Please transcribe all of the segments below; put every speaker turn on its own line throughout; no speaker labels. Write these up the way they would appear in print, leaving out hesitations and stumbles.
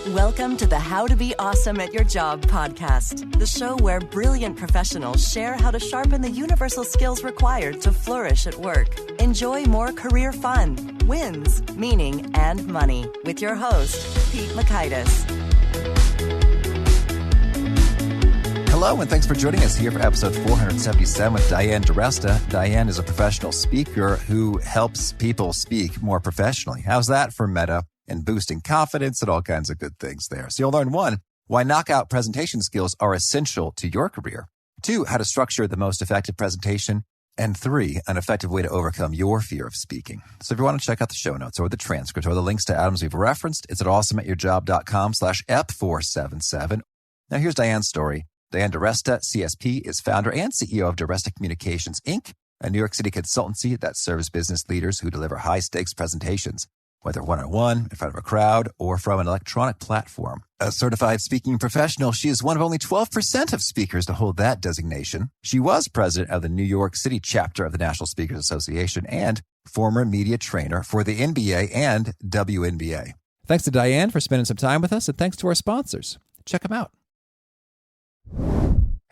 Welcome to the How to Be Awesome at Your Job podcast, the show where brilliant professionals share how to sharpen the universal skills required to flourish at work. Enjoy more career fun, wins, meaning, and money with your host, Pete Makaitis.
Hello, and thanks for joining us here for episode 477 with Diane DiResta. Diane is a professional speaker who helps people speak more professionally. How's that for meta and boosting confidence and all kinds of good things there? So you'll learn 1, why knockout presentation skills are essential to your career. 2, how to structure the most effective presentation. And 3, an effective way to overcome your fear of speaking. So if you want to check out the show notes or the transcript or the links to items we've referenced, it's at awesomeatyourjob.com/ep477. Now here's Diane's story. Diane DiResta, CSP, is founder and CEO of DiResta Communications, Inc., a New York City consultancy that serves business leaders who deliver high-stakes presentations, whether one-on-one, in front of a crowd, or from an electronic platform. A certified speaking professional, she is one of only 12% of speakers to hold that designation. She was president of the New York City chapter of the National Speakers Association and former media trainer for the NBA and WNBA. Thanks to Diane for spending some time with us, and thanks to our sponsors. Check them out.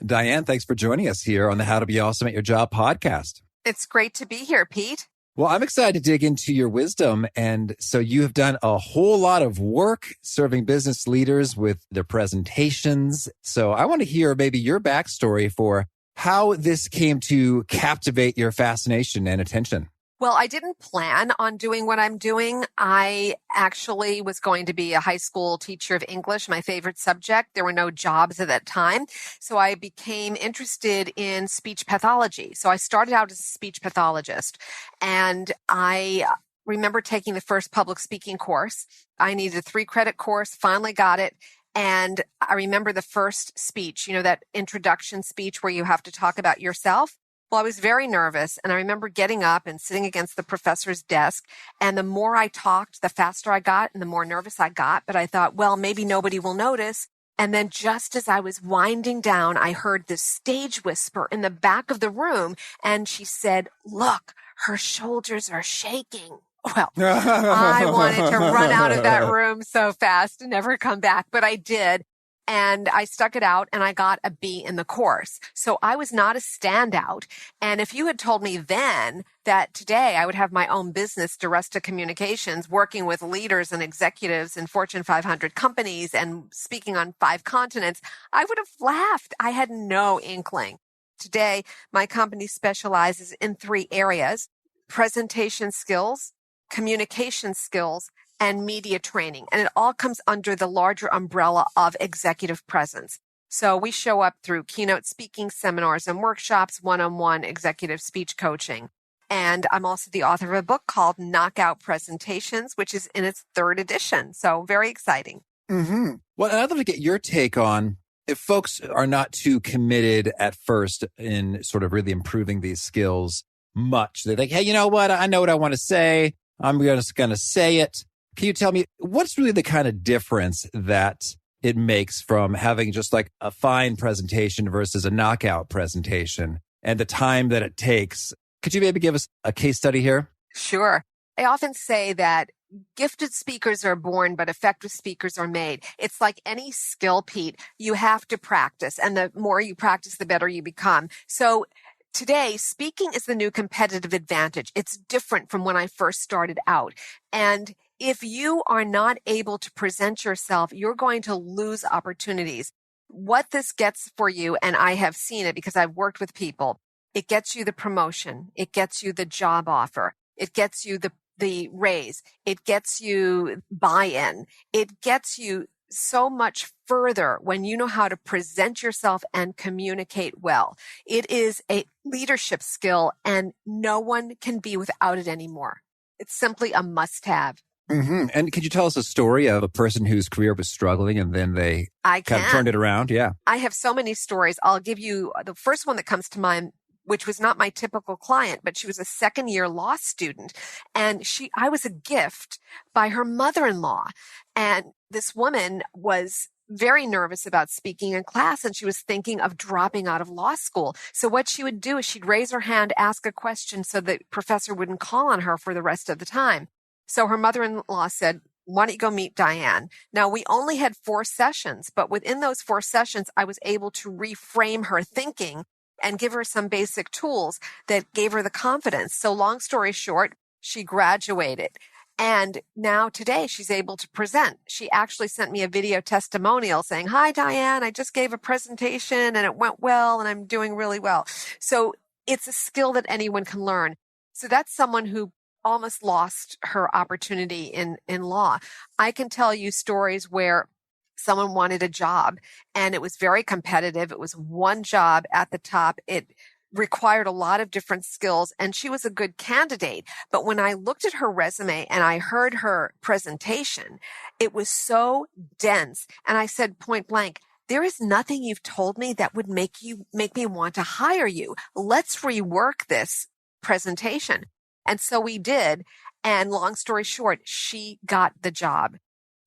Diane, thanks for joining us here on the How to Be Awesome at Your Job podcast.
It's great to be here, Pete.
Well, I'm excited to dig into your wisdom. And so you have done a whole lot of work serving business leaders with their presentations. So I want to hear maybe your backstory for how this came to captivate your fascination and attention.
Well, I didn't plan on doing what I'm doing. I actually was going to be a high school teacher of English, my favorite subject. There were no jobs at that time. So I became interested in speech pathology. So I started out as a speech pathologist, and I remember taking the first public speaking course. I needed a 3-credit course, finally got it. And I remember the first speech, that introduction speech where you have to talk about yourself. Well, I was very nervous, and I remember getting up and sitting against the professor's desk, and the more I talked, the faster I got and the more nervous I got. But I thought, well, maybe nobody will notice. And then just as I was winding down, I heard this stage whisper in the back of the room, and she said, "Look, her shoulders are shaking." Well, I wanted to run out of that room so fast and never come back, but I did. And I stuck it out and I got a B in the course. So I was not a standout. And if you had told me then that today I would have my own business, DiResta Communications, working with leaders and executives in Fortune 500 companies and speaking on 5 continents, I would have laughed. I had no inkling. Today, my company specializes in 3 areas: presentation skills, communication skills, and media training. And it all comes under the larger umbrella of executive presence. So we show up through keynote speaking, seminars and workshops, one-on-one executive speech coaching. And I'm also the author of a book called Knockout Presentations, which is in its 3rd edition. So very exciting.
Mm-hmm. Well, I'd love to get your take on, if folks are not too committed at first in sort of really improving these skills much, they think, hey, you know what? I know what I want to say. I'm just going to say it. Can you tell me what's really the kind of difference that it makes from having just like a fine presentation versus a knockout presentation and the time that it takes? Could you maybe give us a case study here?
Sure. I often say that gifted speakers are born, but effective speakers are made. It's like any skill, Pete. You have to practice, and the more you practice, the better you become. So today, speaking is the new competitive advantage. It's different from when I first started out. And if you are not able to present yourself, you're going to lose opportunities. What this gets for you, and I have seen it because I've worked with people, it gets you the promotion. It gets you the job offer. It gets you the raise. It gets you buy-in. It gets you so much further when you know how to present yourself and communicate well. It is a leadership skill, and no one can be without it anymore. It's simply a must-have.
Mm-hmm. And could you tell us a story of a person whose career was struggling and then they kind of turned it around? Yeah.
I have so many stories. I'll give you the first one that comes to mind, which was not my typical client, but she was a 2nd-year law student. And I was a gift by her mother-in-law. And this woman was very nervous about speaking in class, and she was thinking of dropping out of law school. So what she would do is she'd raise her hand, ask a question so the professor wouldn't call on her for the rest of the time. So her mother-in-law said, why don't you go meet Diane? Now, we only had 4 sessions, but within those 4 sessions, I was able to reframe her thinking and give her some basic tools that gave her the confidence. So long story short, she graduated. And now today she's able to present. She actually sent me a video testimonial saying, "Hi, Diane, I just gave a presentation and it went well and I'm doing really well." So it's a skill that anyone can learn. So that's someone who almost lost her opportunity in law. I can tell you stories where someone wanted a job and it was very competitive. It was one job at the top. It required a lot of different skills and she was a good candidate. But when I looked at her resume and I heard her presentation, it was so dense. And I said point blank, "There is nothing you've told me that would make me want to hire you. Let's rework this presentation." And so we did. And long story short, she got the job.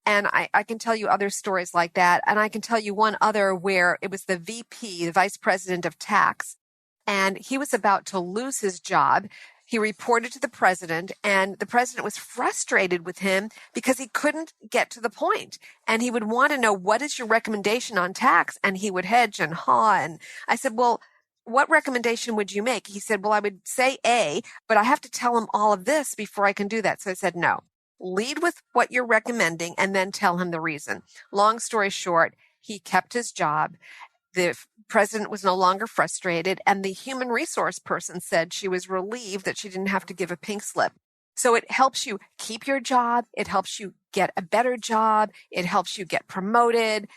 And I can tell you other stories like that. And I can tell you one other where it was the VP, the vice president of tax, and he was about to lose his job. He reported to the president, and the president was frustrated with him because he couldn't get to the point. And he would want to know, "What is your recommendation on tax?" And he would hedge and haw. And I said, "Well, what recommendation would you make?" He said, "Well, I would say A, but I have to tell him all of this before I can do that." So I said, "No, lead with what you're recommending and then tell him the reason." Long story short, he kept his job. The president was no longer frustrated, and the human resource person said she was relieved that she didn't have to give a pink slip. So it helps you keep your job. It helps you get a better job. It helps you get promoted.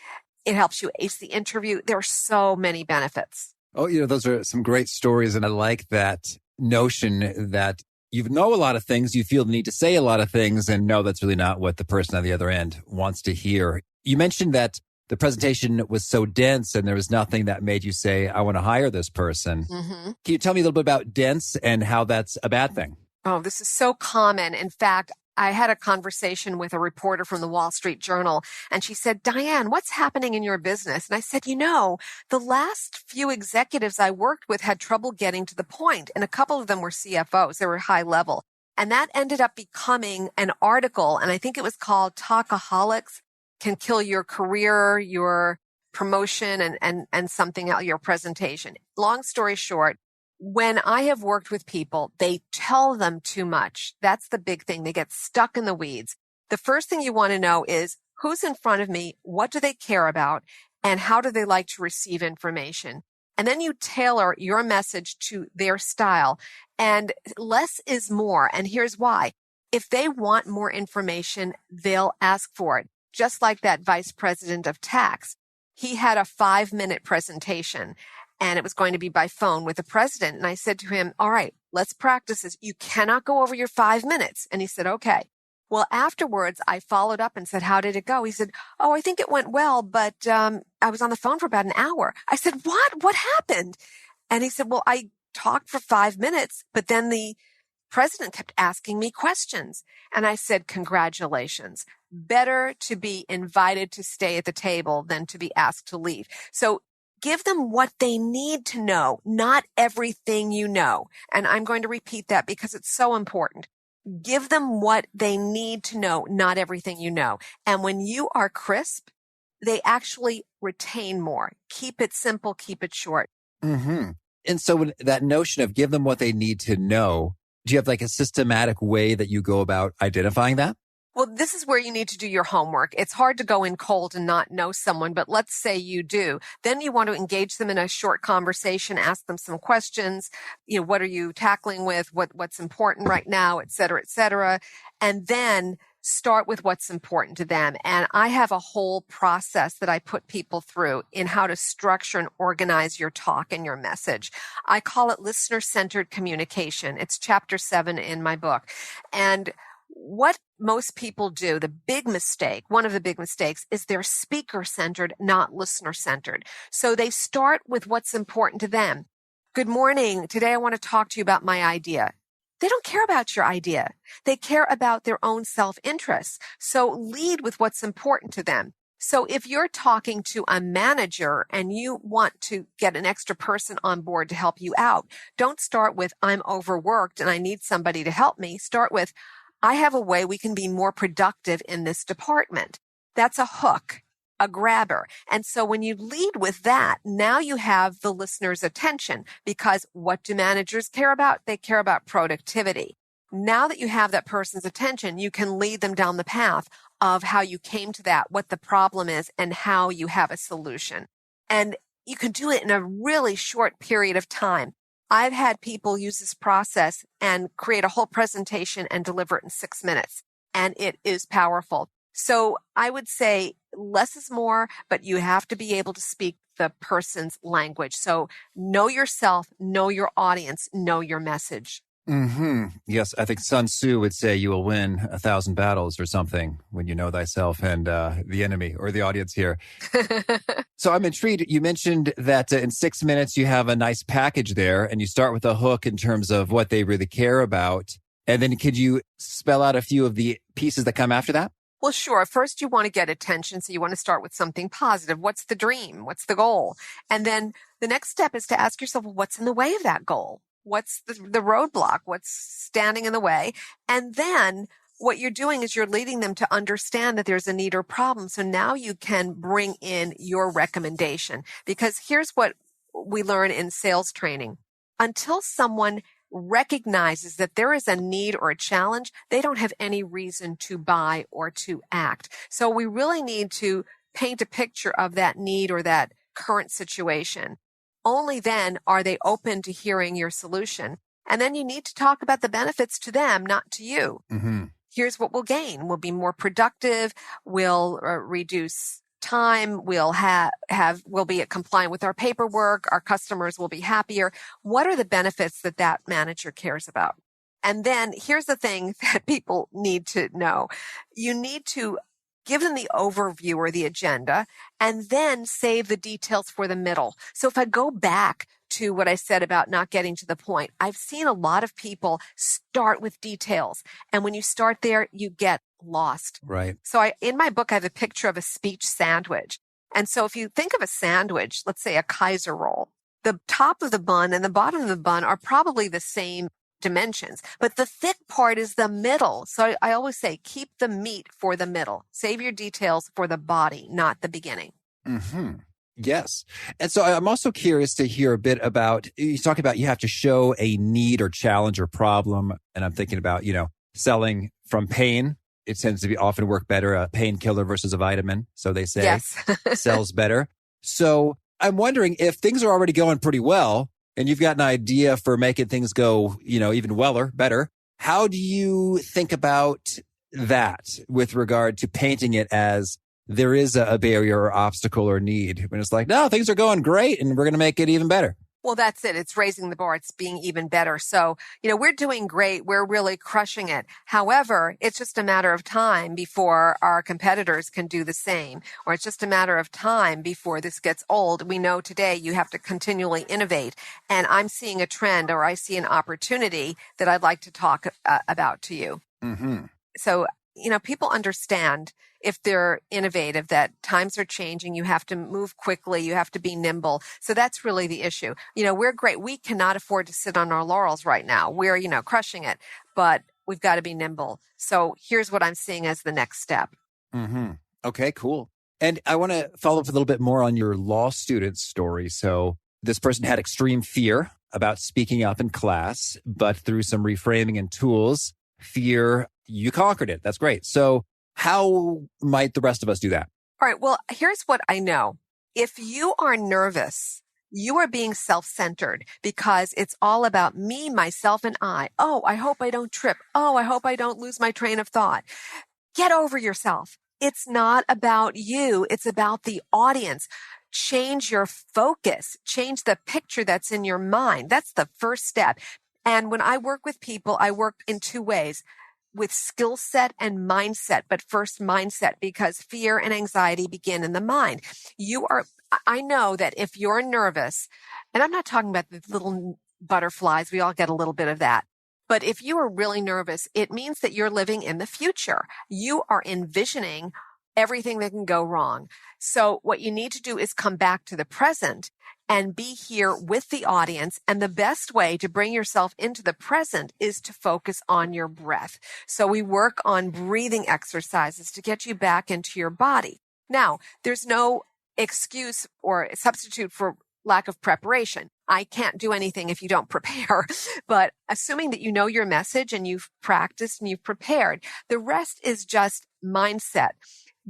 It helps you ace the interview. There are so many benefits.
Oh, those are some great stories. And I like that notion that you know a lot of things, you feel the need to say a lot of things, and no, that's really not what the person on the other end wants to hear. You mentioned that the presentation was so dense and there was nothing that made you say, "I want to hire this person." Mm-hmm. Can you tell me a little bit about dense and how that's a bad thing?
Oh, this is so common. In fact, I had a conversation with a reporter from the Wall Street Journal, and she said, "Diane, what's happening in your business?" And I said, the last few executives I worked with had trouble getting to the point, and a couple of them were CFOs. They were high level. And that ended up becoming an article, and I think it was called "Talkaholics Can Kill Your Career, Your Promotion, and something else, your presentation." Long story short, when I have worked with people, they tell them too much. That's the big thing. They get stuck in the weeds. The first thing you want to know is, who's in front of me? What do they care about? And how do they like to receive information? And then you tailor your message to their style. And less is more. And here's why. If they want more information, they'll ask for it. Just like that vice president of tax. He had a 5-minute presentation, and it was going to be by phone with the president. And I said to him, "All right, let's practice this. You cannot go over your 5 minutes." And he said, "Okay." Well, afterwards, I followed up and said, "How did it go?" He said, "Oh, I think it went well, but I was on the phone for about an hour." I said, "What? What happened?" And he said, "Well, I talked for 5 minutes, but then the president kept asking me questions." And I said, "Congratulations. Better to be invited to stay at the table than to be asked to leave." So give them what they need to know, not everything you know. And I'm going to repeat that because it's so important. Give them what they need to know, not everything you know. And when you are crisp, they actually retain more. Keep it simple, keep it short.
Mm-hmm. And so when that notion of give them what they need to know, do you have like a systematic way that you go about identifying that?
Well, this is where you need to do your homework. It's hard to go in cold and not know someone, but let's say you do. Then you want to engage them in a short conversation, ask them some questions. What are you tackling with? What's important right now, et cetera, and then start with what's important to them. And I have a whole process that I put people through in how to structure and organize your talk and your message. I call it listener-centered communication. It's chapter 7 in my book. And what most people do, one of the big mistakes is they're speaker-centered, not listener-centered. So they start with what's important to them. "Good morning. Today I want to talk to you about my idea." They don't care about your idea. They care about their own self-interest. So lead with what's important to them. So if you're talking to a manager and you want to get an extra person on board to help you out, don't start with, "I'm overworked and I need somebody to help me." Start with, I have a way we can be more productive in this department. That's a hook, a grabber. And so when you lead with that, now you have the listener's attention, because what do managers care about? They care about productivity. Now that you have that person's attention, you can lead them down the path of how you came to that, what the problem is, and how you have a solution. And you can do it in a really short period of time. I've had people use this process and create a whole presentation and deliver it in 6 minutes. And it is powerful. So I would say less is more, but you have to be able to speak the person's language. So know yourself, know your audience, know your message.
Yes, I think Sun Tzu would say you will win 1,000 battles or something when you know thyself and the enemy or the audience here. So I'm intrigued. You mentioned that in 6 minutes you have a nice package there, and you start with a hook in terms of what they really care about. And then could you spell out a few of the pieces that come after that?
Well, sure. First, you want to get attention. So you want to start with something positive. What's the dream? What's the goal? And then the next step is to ask yourself, well, what's in the way of that goal? What's the roadblock? What's standing in the way? And then what you're doing is you're leading them to understand that there's a need or problem. So now you can bring in your recommendation, because here's what we learn in sales training. Until someone recognizes that there is a need or a challenge, they don't have any reason to buy or to act. So we really need to paint a picture of that need or that current situation. Only then are they open to hearing your solution. And then you need to talk about the benefits to them, not to you. Here's what we'll gain. We'll be more productive. We'll reduce time. We'll we'll be compliant with our paperwork. Our customers will be happier. What are the benefits that manager cares about? And then here's the thing that people need to know. You need to give them the overview or the agenda, and then save the details for the middle. So if I go back to what I said about not getting to the point, I've seen a lot of people start with details. And when you start there, you get lost.
Right.
So in my book, I have a picture of a speech sandwich. And so if you think of a sandwich, let's say a Kaiser roll, the top of the bun and the bottom of the bun are probably the same dimensions, but the thick part is the middle. So I always say, keep the meat for the middle. Save your details for the body, not the beginning.
Yes. And so I'm also curious to hear a bit about, you talk about you have to show a need or challenge or problem. And I'm thinking about, selling from pain. It tends to be often work better, a painkiller versus a vitamin. So they say.
Yes.
Sells better. So I'm wondering if things are already going pretty well, and you've got an idea for making things go, even better. How do you think about that with regard to painting it as there is a barrier or obstacle or need? When it's like, no, things are going great and we're going to make it even better.
Well, that's it. It's raising the bar. It's being even better. So, we're doing great. We're really crushing it. However, it's just a matter of time before our competitors can do the same, or it's just a matter of time before this gets old. We know today you have to continually innovate. And I'm seeing a trend, or I see an opportunity that I'd like to talk about to you. So, people understand, if they're innovative, that times are changing. You have to move quickly. You have to be nimble. So that's really the issue. We're great. We cannot afford to sit on our laurels right now. We're, crushing it, but we've got to be nimble. So here's what I'm seeing as the next step.
Okay, cool. And I want to follow up a little bit more on your law student story. So this person had extreme fear about speaking up in class, but through some reframing and tools, you conquered it. That's great. So how might the rest of us do that?
All right. Well, here's what I know. If you are nervous, you are being self-centered, because it's all about me, myself, and I. Oh, I hope I don't trip. Oh, I hope I don't lose my train of thought. Get over yourself. It's not about you. It's about the audience. Change your focus. Change the picture that's in your mind. That's the first step. And when I work with people, I work in two ways. With skill set and mindset, but first mindset, because fear and anxiety begin in the mind. I know that if you're nervous, and I'm not talking about the little butterflies, we all get a little bit of that. But if you are really nervous, it means that you're living in the future. You are envisioning everything that can go wrong. So what you need to do is come back to the present and be here with the audience. And the best way to bring yourself into the present is to focus on your breath. So we work on breathing exercises to get you back into your body. Now, there's no excuse or substitute for lack of preparation. I can't do anything if you don't prepare, but assuming that you know your message and you've practiced and you've prepared, the rest is just mindset,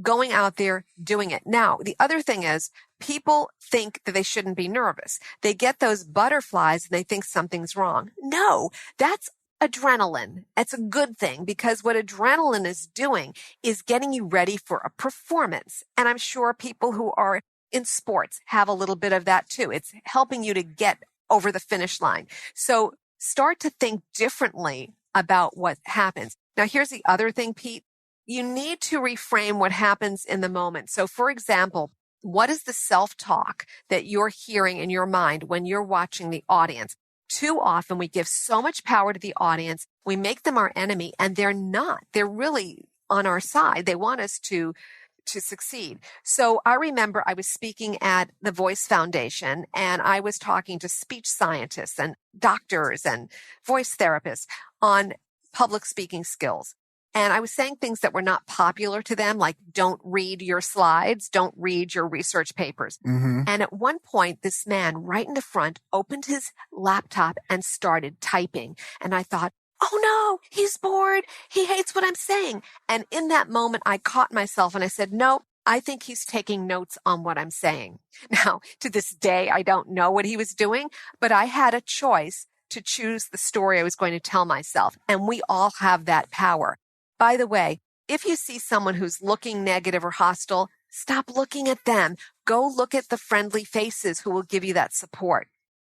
going out there, doing it. Now, the other thing is people think that they shouldn't be nervous. They get those butterflies and they think something's wrong. No, that's adrenaline. It's a good thing because what adrenaline is doing is getting you ready for a performance. And I'm sure people who are in sports have a little bit of that too. It's helping you to get over the finish line. So start to think differently about what happens. Now, here's the other thing, Pete. You need to reframe what happens in the moment. So for example, what is the self-talk that you're hearing in your mind when you're watching the audience? Too often we give so much power to the audience. We make them our enemy and they're not. They're really on our side. They want us to succeed. So I remember I was speaking at the Voice Foundation and I was talking to speech scientists and doctors and voice therapists on public speaking skills. And I was saying things that were not popular to them, like don't read your slides, don't read your research papers.
Mm-hmm.
And at one point, this man right in the front opened his laptop and started typing. And I thought, oh no, he's bored. He hates what I'm saying. And in that moment, I caught myself and I said, no, I think he's taking notes on what I'm saying. Now, to this day, I don't know what he was doing, but I had a choice to choose the story I was going to tell myself. And we all have that power. By the way, if you see someone who's looking negative or hostile, stop looking at them. Go look at the friendly faces who will give you that support.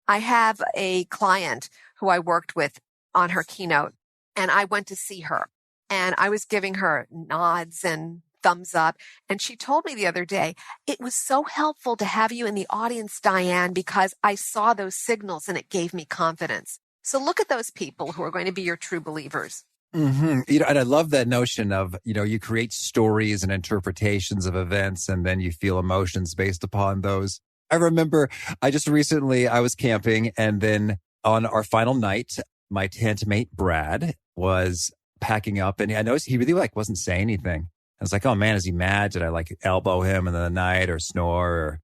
I have a client who I worked with on her keynote, and I went to see her, and I was giving her nods and thumbs up. And she told me the other day, it was so helpful to have you in the audience, Diane, because I saw those signals and it gave me confidence. So look at those people who are going to be your true believers.
Mm-hmm. And I love that notion of, you create stories and interpretations of events, and then you feel emotions based upon those. I remember I was camping, and then on our final night, my tent mate, Brad, was packing up, and I noticed he really wasn't saying anything. I was like, oh man, is he mad? Did I elbow him in the night or snore or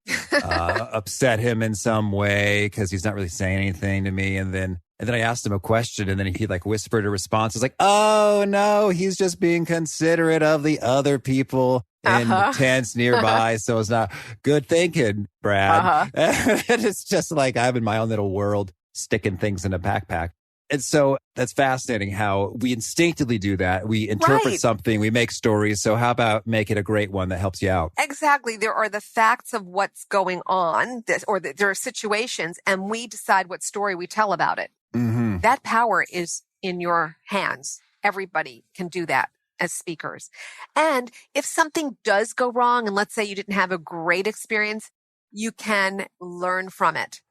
upset him in some way? Cause he's not really saying anything to me. And then I asked him a question, and then he whispered a response. I was like, oh no, he's just being considerate of the other people in tents nearby. So it's not good thinking, Brad. And it's just like I'm in my own little world sticking things in a backpack. And so that's fascinating how we instinctively do that. We interpret something, we make stories. So how about make it a great one that helps you out?
Exactly. There are the facts of what's going on, there are situations, and we decide what story we tell about it.
Mm-hmm.
That power is in your hands. Everybody can do that as speakers. And if something does go wrong, and let's say you didn't have a great experience, you can learn from it.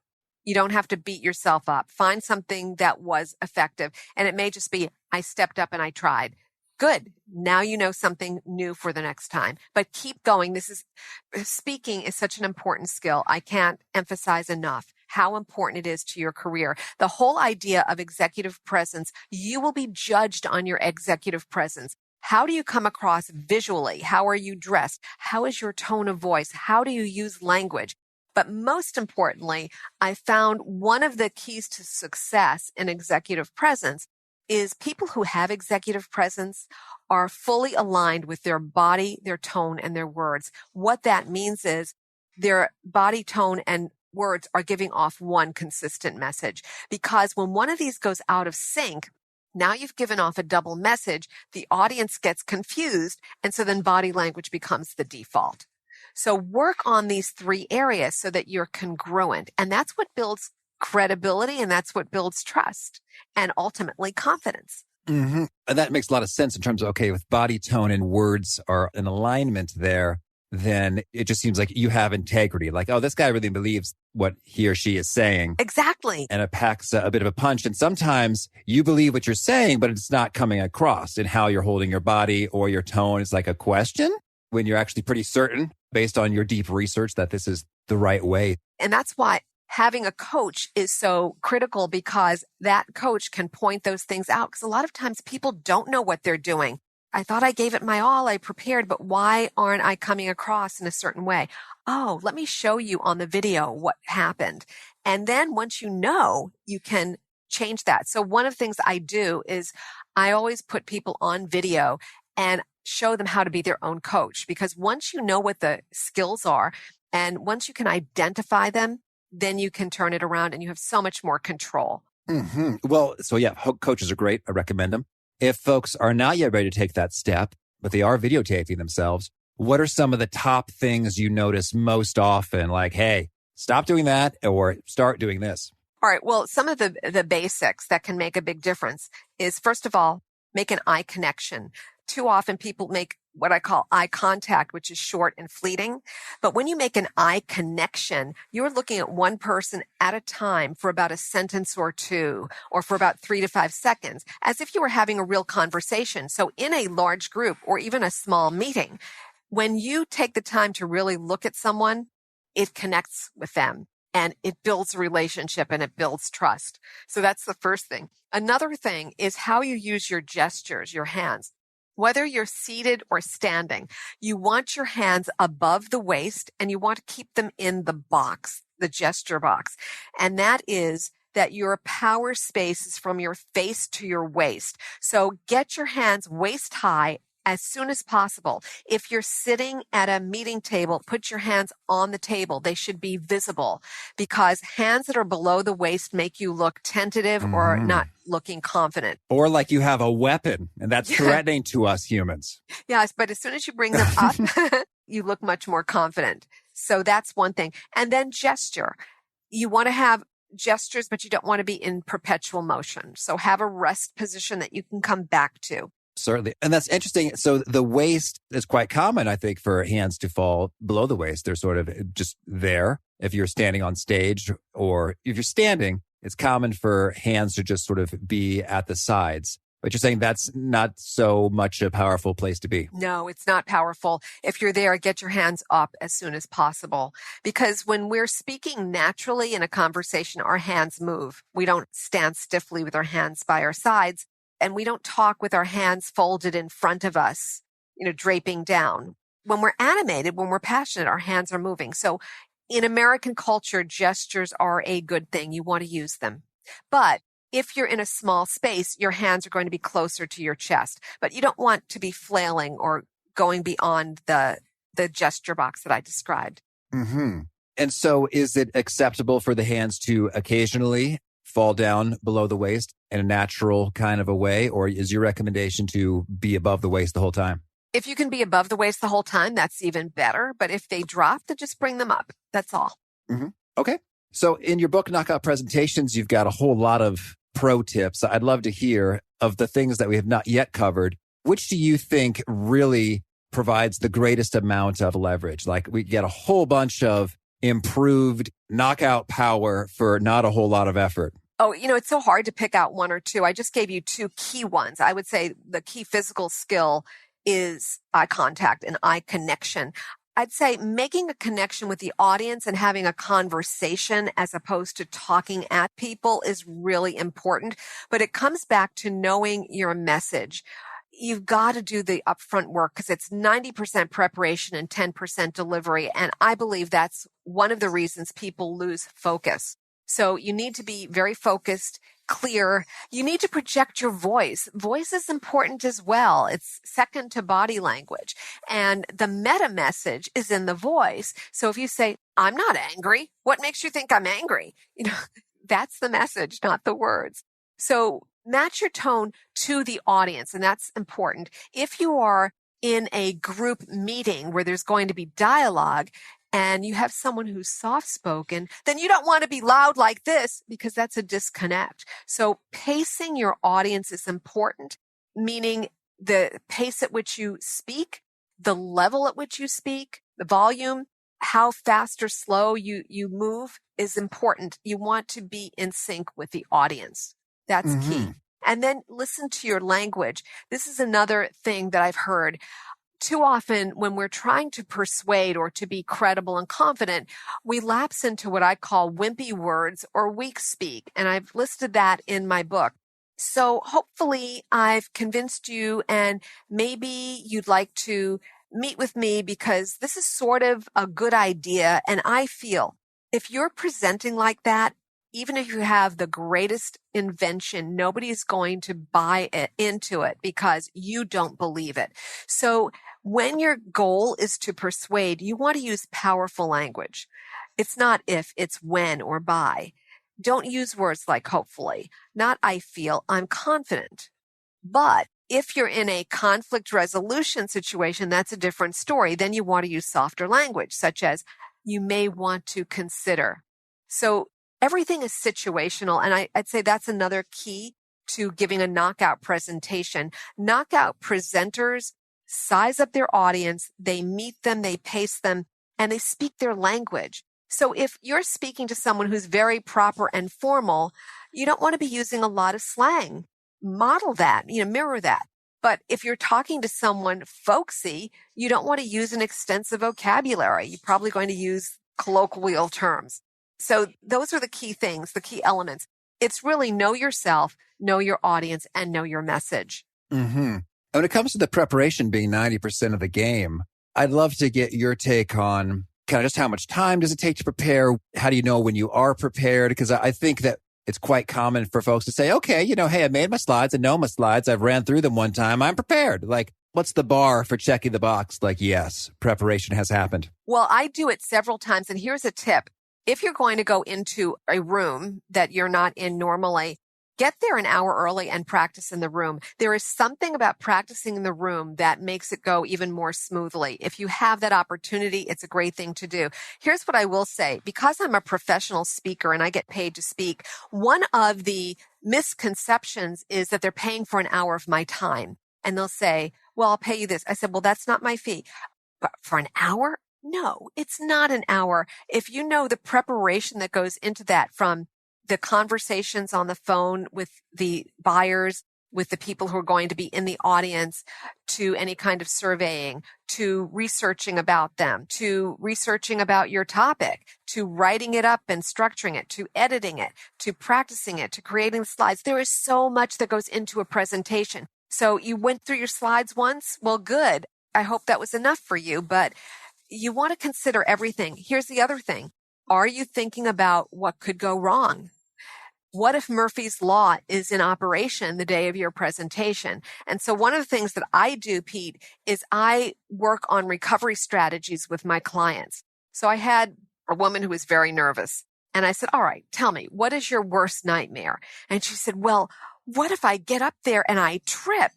You don't have to beat yourself up. Find something that was effective. And it may just be, I stepped up and I tried. Good. Now you know something new for the next time. But keep going. Speaking is such an important skill. I can't emphasize enough how important it is to your career. The whole idea of executive presence, you will be judged on your executive presence. How do you come across visually? How are you dressed? How is your tone of voice? How do you use language? But most importantly, I found one of the keys to success in executive presence is people who have executive presence are fully aligned with their body, their tone, and their words. What that means is their body, tone, and words are giving off one consistent message. Because when one of these goes out of sync, now you've given off a double message, the audience gets confused, and so then body language becomes the default. So work on these three areas so that you're congruent. And that's what builds credibility, and that's what builds trust and ultimately confidence.
Mm-hmm. And that makes a lot of sense in terms of, okay, with body tone and words are in alignment there, then it just seems like you have integrity. Like, oh, this guy really believes what he or she is saying.
Exactly.
And it packs a bit of a punch. And sometimes you believe what you're saying, but it's not coming across in how you're holding your body or your tone. It's like a question when you're actually pretty certain based on your deep research that this is the right way.
And that's why having a coach is so critical because that coach can point those things out. Because a lot of times people don't know what they're doing. I thought I gave it my all, I prepared, but why aren't I coming across in a certain way? Oh, let me show you on the video what happened. And then once you know, you can change that. So one of the things I do is I always put people on video and show them how to be their own coach. Because once you know what the skills are and once you can identify them, then you can turn it around and you have so much more control.
Mm-hmm. Well, so yeah, coaches are great. I recommend them. If folks are not yet ready to take that step, but they are videotaping themselves, what are some of the top things you notice most often? Like, hey, stop doing that or start doing this.
All right. Well, some of the basics that can make a big difference is, first of all, make an eye connection. Too often people make what I call eye contact, which is short and fleeting. But when you make an eye connection, you're looking at one person at a time for about a sentence or two, or for about 3 to 5 seconds, as if you were having a real conversation. So in a large group or even a small meeting, when you take the time to really look at someone, it connects with them. And it builds a relationship and it builds trust. So that's the first thing. Another thing is how you use your gestures, your hands. Whether you're seated or standing, you want your hands above the waist and you want to keep them in the box, the gesture box. And that is that your power space is from your face to your waist. So get your hands waist high as soon as possible. If you're sitting at a meeting table, put your hands on the table. They should be visible because hands that are below the waist make you look tentative or not looking confident.
Or like you have a weapon and that's threatening to us humans.
Yes, but as soon as you bring them up, you look much more confident. So that's one thing. And then gesture. You want to have gestures, but you don't want to be in perpetual motion. So have a rest position that you can come back to.
Certainly. And that's interesting. So the waist is quite common, I think, for hands to fall below the waist. They're sort of just there. If you're standing on stage or if you're standing, it's common for hands to just sort of be at the sides. But you're saying that's not so much a powerful place to be.
No, it's not powerful. If you're there, get your hands up as soon as possible. Because when we're speaking naturally in a conversation, our hands move. We don't stand stiffly with our hands by our sides. And we don't talk with our hands folded in front of us, draping down. When we're animated, when we're passionate, our hands are moving. So in American culture, gestures are a good thing. You want to use them. But if you're in a small space, your hands are going to be closer to your chest. But you don't want to be flailing or going beyond the gesture box that I described.
Mm-hmm. And so is it acceptable for the hands to occasionally fall down below the waist in a natural kind of a way? Or is your recommendation to be above the waist the whole time?
If you can be above the waist the whole time, that's even better. But if they drop, then just bring them up. That's all.
Mm-hmm. Okay. So in your book, Knockout Presentations, you've got a whole lot of pro tips. I'd love to hear of the things that we have not yet covered. Which do you think really provides the greatest amount of leverage? Like we get a whole bunch of improved knockout power for not a whole lot of effort.
Oh, it's so hard to pick out one or two. I just gave you two key ones. I would say the key physical skill is eye contact and eye connection. I'd say making a connection with the audience and having a conversation as opposed to talking at people is really important. But it comes back to knowing your message. You've got to do the upfront work because it's 90% preparation and 10% delivery. And I believe that's one of the reasons people lose focus. So you need to be very focused, clear. You need to project your voice. Voice is important as well. It's second to body language. And the meta message is in the voice. So if you say, I'm not angry, what makes you think I'm angry? That's the message, not the words. So match your tone to the audience, and that's important. If you are in a group meeting where there's going to be dialogue and you have someone who's soft-spoken, then you don't want to be loud like this because that's a disconnect. So pacing your audience is important, meaning the pace at which you speak, the level at which you speak, the volume, how fast or slow you move is important. You want to be in sync with the audience. That's key. And then listen to your language. This is another thing that I've heard. too often when we're trying to persuade or to be credible and confident, we lapse into what I call wimpy words or weak speak. And I've listed that in my book. So hopefully I've convinced you, and maybe you'd like to meet with me because this is sort of a good idea. And I feel if you're presenting like that, even if you have the greatest invention, nobody's going to buy into it because you don't believe it. So when your goal is to persuade, you want to use powerful language. It's not if, it's when or by. Don't use words like hopefully, not I feel, I'm confident. But if you're in a conflict resolution situation, that's a different story. Then you want to use softer language, such as you may want to consider. So everything is situational. And I'd say that's another key to giving a knockout presentation. Knockout presenters size up their audience, they meet them, they pace them, and they speak their language. So if you're speaking to someone who's very proper and formal, you don't want to be using a lot of slang. Model that, mirror that. But if you're talking to someone folksy, you don't want to use an extensive vocabulary. You're probably going to use colloquial terms. So those are the key things, the key elements. It's really know yourself, know your audience, and know your message.
Mm-hmm. When it comes to the preparation being 90% of the game, I'd love to get your take on kind of just how much time does it take to prepare? How do you know when you are prepared? Because I think that it's quite common for folks to say, okay, hey, I made my slides. I know my slides. I've ran through them one time. I'm prepared. Like, what's the bar for checking the box? Like, yes, preparation has happened.
Well, I do it several times. And here's a tip. If you're going to go into a room that you're not in normally, get there an hour early and practice in the room. There is something about practicing in the room that makes it go even more smoothly. If you have that opportunity, it's a great thing to do. Here's what I will say. Because I'm a professional speaker and I get paid to speak, one of the misconceptions is that they're paying for an hour of my time. And they'll say, well, I'll pay you this. I said, well, that's not my fee. But for an hour? No, it's not an hour. If you know the preparation that goes into that, from the conversations on the phone with the buyers, with the people who are going to be in the audience, to any kind of surveying, to researching about them, to researching about your topic, to writing it up and structuring it, to editing it, to practicing it, to creating the slides. There is so much that goes into a presentation. So you went through your slides once? Well, good. I hope that was enough for you, but you want to consider everything. Here's the other thing. Are you thinking about what could go wrong? What if Murphy's Law is in operation the day of your presentation? And so one of the things that I do, Pete, is I work on recovery strategies with my clients. So I had a woman who was very nervous. And I said, all right, tell me, what is your worst nightmare? And she said, well, what if I get up there and I trip?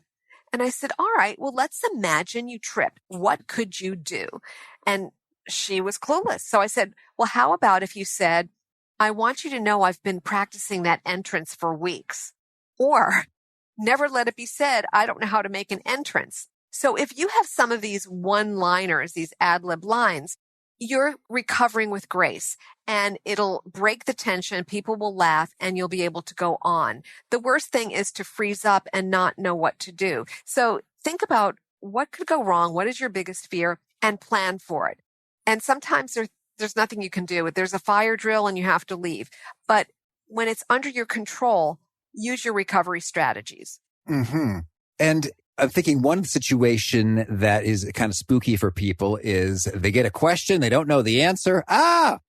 And I said, all right, well, let's imagine you tripped. What could you do? And she was clueless. So I said, well, how about if you said, I want you to know I've been practicing that entrance for weeks. Or never let it be said, I don't know how to make an entrance. So if you have some of these one-liners, these ad-lib lines, you're recovering with grace and it'll break the tension. People will laugh and you'll be able to go on. The worst thing is to freeze up and not know what to do. So think about what could go wrong. What is your biggest fear? And plan for it. And sometimes there's nothing you can do. There's a fire drill and you have to leave. But when it's under your control, use your recovery strategies.
Mm-hmm. And I'm thinking one situation that is kind of spooky for people is they get a question, they don't know the answer.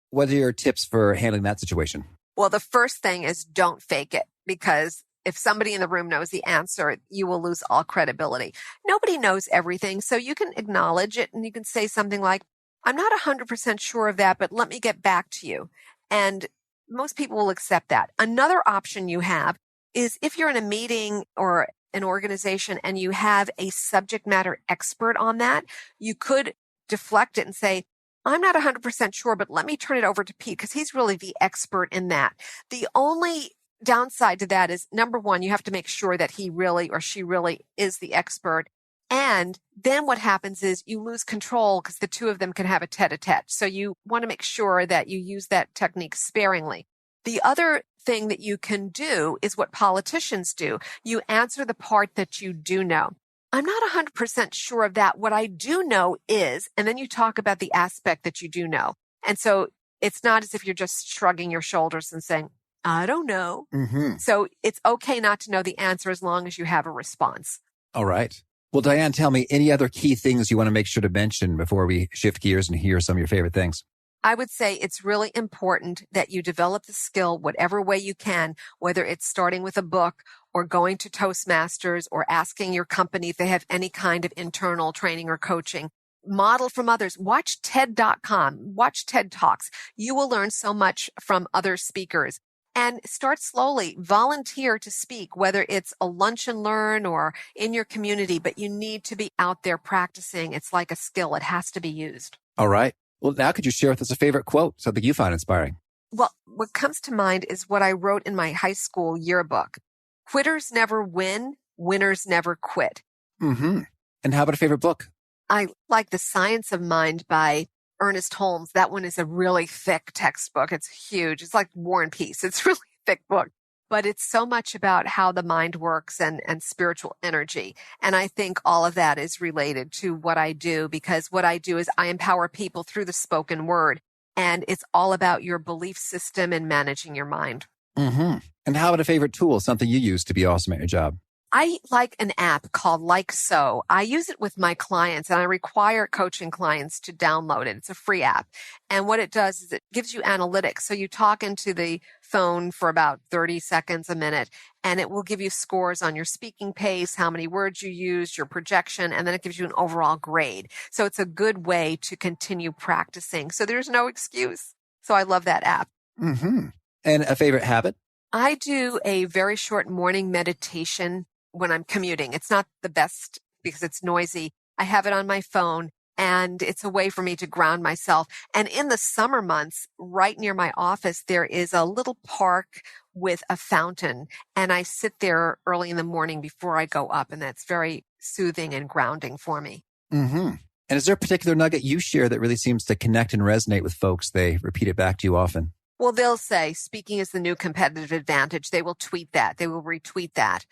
What are your tips for handling that situation?
Well, the first thing is don't fake it, because if somebody in the room knows the answer, you will lose all credibility. Nobody knows everything, so you can acknowledge it and you can say something like, I'm not 100% sure of that, but let me get back to you. And most people will accept that. Another option you have is if you're in a meeting or an organization and you have a subject matter expert on that, you could deflect it and say, I'm not 100% sure, but let me turn it over to Pete because he's really the expert in that. The only downside to that is, number one, you have to make sure that he really or she really is the expert. And then what happens is you lose control because the two of them can have a tete-a-tete. So you want to make sure that you use that technique sparingly. The other thing that you can do is what politicians do. You answer the part that you do know. I'm not 100% sure of that. What I do know is, and then you talk about the aspect that you do know. And so it's not as if you're just shrugging your shoulders and saying, I don't know.
Mm-hmm.
So it's okay not to know the answer as long as you have a response.
All right. Well, Diane, tell me any other key things you want to make sure to mention before we shift gears and hear some of your favorite things.
I would say it's really important that you develop the skill whatever way you can, whether it's starting with a book or going to Toastmasters or asking your company if they have any kind of internal training or coaching. Model from others. Watch TED.com. Watch TED Talks. You will learn so much from other speakers. And start slowly. Volunteer to speak, whether it's a lunch and learn or in your community, but you need to be out there practicing. It's like a skill. It has to be used.
All right. Well, now could you share with us a favorite quote, something you find inspiring?
Well, what comes to mind is what I wrote in my high school yearbook. Quitters never win. Winners never quit.
Mm-hmm. And how about a favorite book?
I like The Science of Mind by Ernest Holmes. That one is a really thick textbook. It's huge. It's like War and Peace. It's a really thick book, but it's so much about how the mind works and spiritual energy. And I think all of that is related to what I do, because what I do is I empower people through the spoken word, and it's all about your belief system and managing your mind.
Mm-hmm. And how about a favorite tool, something you use to be awesome at your job?
I like an app called Like So. I use it with my clients, and I require coaching clients to download it. It's a free app. And what it does is it gives you analytics. So you talk into the phone for about 30 seconds, a minute, and it will give you scores on your speaking pace, how many words you used, your projection, and then it gives you an overall grade. So it's a good way to continue practicing. So there's no excuse. So I love that app.
Mm-hmm. And a favorite habit?
I do a very short morning meditation when I'm commuting. It's not the best because it's noisy. I have it on my phone, and it's a way for me to ground myself. And in the summer months, right near my office, there is a little park with a fountain, and I sit there early in the morning before I go up, and that's very soothing and grounding for me.
Mm-hmm. And is there a particular nugget you share that really seems to connect and resonate with folks? They repeat it back to you often.
Well, they'll say speaking is the new competitive advantage. They will tweet that. They will retweet that.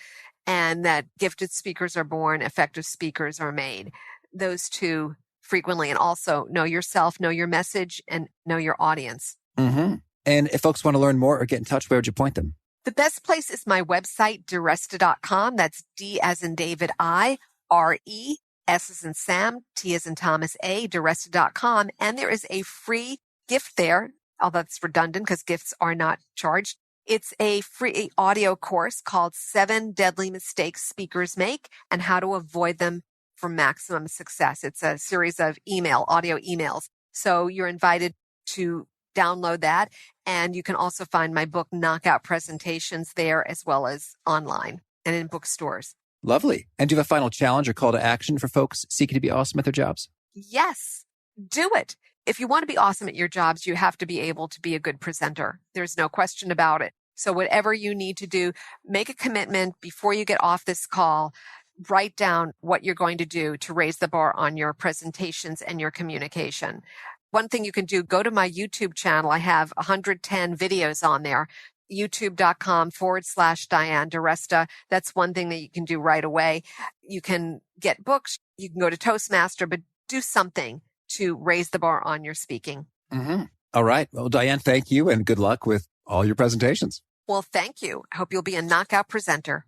And that gifted speakers are born, effective speakers are made. Those two frequently. And also know yourself, know your message, and know your audience.
Mm-hmm. And if folks want to learn more or get in touch, where would you point them?
The best place is my website, DiResta.com. That's D as in David, I, R-E, S as in Sam, T as in Thomas, A, DiResta.com. And there is a free gift there, although that's redundant because gifts are not charged. It's a free audio course called 7 Deadly Mistakes Speakers Make and How to Avoid Them for Maximum Success. It's a series of audio emails. So you're invited to download that. And you can also find my book, Knockout Presentations, there as well as online and in bookstores.
Lovely. And do you have a final challenge or call to action for folks seeking to be awesome at their jobs?
Yes, do it. If you want to be awesome at your jobs, you have to be able to be a good presenter. There's no question about it. So whatever you need to do, make a commitment before you get off this call. Write down what you're going to do to raise the bar on your presentations and your communication. One thing you can do, go to my YouTube channel. I have 110 videos on there. youtube.com/Diane DiResta. That's one thing that you can do right away. You can get books. You can go to Toastmaster, but do something to raise the bar on your speaking.
Mm-hmm. All right. Well, Diane, thank you and good luck with all your presentations.
Well, thank you. I hope you'll be a knockout presenter.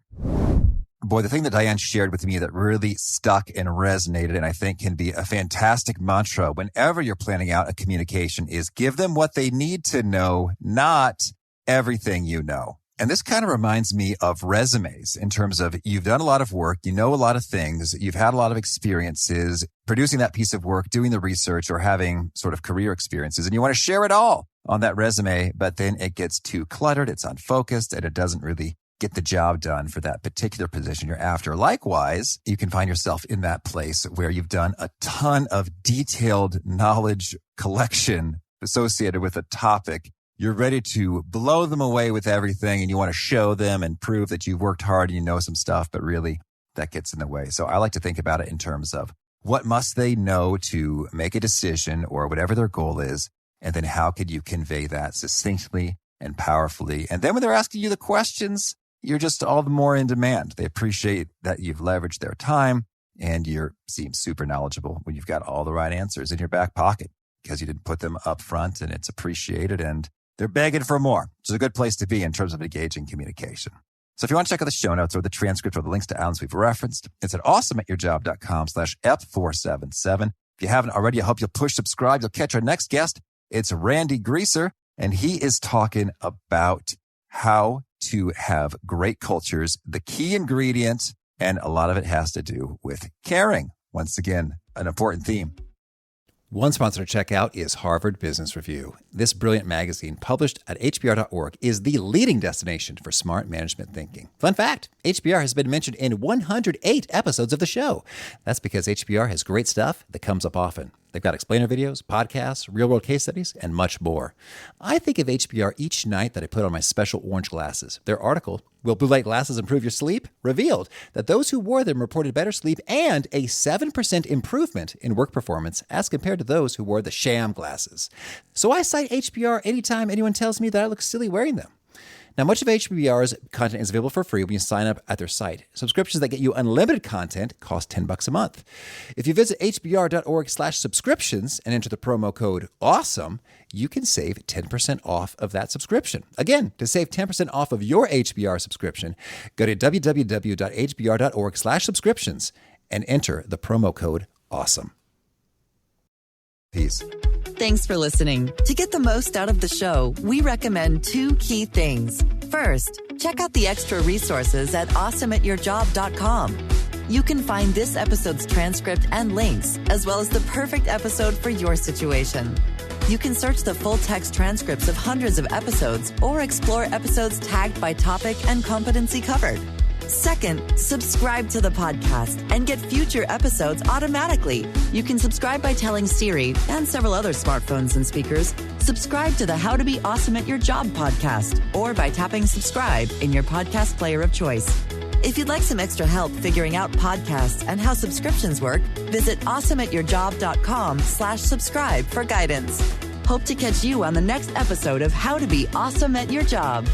Boy, the thing that Diane shared with me that really stuck and resonated and I think can be a fantastic mantra whenever you're planning out a communication is give them what they need to know, not everything you know. And this kind of reminds me of resumes in terms of you've done a lot of work, you know a lot of things, you've had a lot of experiences producing that piece of work, doing the research or having sort of career experiences, and you want to share it all on that resume, but then it gets too cluttered, it's unfocused, and it doesn't really get the job done for that particular position you're after. Likewise, you can find yourself in that place where you've done a ton of detailed knowledge collection associated with a topic. You're ready to blow them away with everything and you want to show them and prove that you've worked hard and you know some stuff, but really that gets in the way. So I like to think about it in terms of what must they know to make a decision or whatever their goal is, and then how could you convey that succinctly and powerfully. And then when they're asking you the questions, you're just all the more in demand. They appreciate that you've leveraged their time. and you seem super knowledgeable when you've got all the right answers in your back pocket because you didn't put them up front, and it's appreciated, and they're begging for more, which is a good place to be in terms of engaging communication. So if you want to check out the show notes or the transcript or the links to outlines we've referenced, it's at awesomeatyourjob.com/ep477. If you haven't already, I hope you'll push subscribe. You'll catch our next guest. It's Randy Greaser, and he is talking about how to have great cultures, the key ingredient, and a lot of it has to do with caring. Once again, an important theme. One sponsor to check out is Harvard Business Review. This brilliant magazine, published at hbr.org, is the leading destination for smart management thinking. Fun fact, HBR has been mentioned in 108 episodes of the show. That's because HBR has great stuff that comes up often. They've got explainer videos, podcasts, real-world case studies, and much more. I think of HBR each night that I put on my special orange glasses. Their article, Will Blue Light Glasses Improve Your Sleep?, revealed that those who wore them reported better sleep and a 7% improvement in work performance as compared to those who wore the sham glasses. So I cite HBR anytime anyone tells me that I look silly wearing them. Now, much of HBR's content is available for free when you sign up at their site. Subscriptions that get you unlimited content cost $10 a month. If you visit hbr.org/subscriptions and enter the promo code AWESOME, you can save 10% off of that subscription. Again, to save 10% off of your HBR subscription, go to www.hbr.org/subscriptions and enter the promo code AWESOME. Peace.
Thanks for listening. To get the most out of the show, we recommend 2 key things. First, check out the extra resources at awesomeatyourjob.com. You can find this episode's transcript and links, as well as the perfect episode for your situation. You can search the full text transcripts of hundreds of episodes or explore episodes tagged by topic and competency covered. Second, subscribe to the podcast and get future episodes automatically. You can subscribe by telling Siri and several other smartphones and speakers, subscribe to the How to Be Awesome at Your Job podcast, or by tapping subscribe in your podcast player of choice. If you'd like some extra help figuring out podcasts and how subscriptions work, visit awesomeatyourjob.com/subscribe for guidance. Hope to catch you on the next episode of How to Be Awesome at Your Job.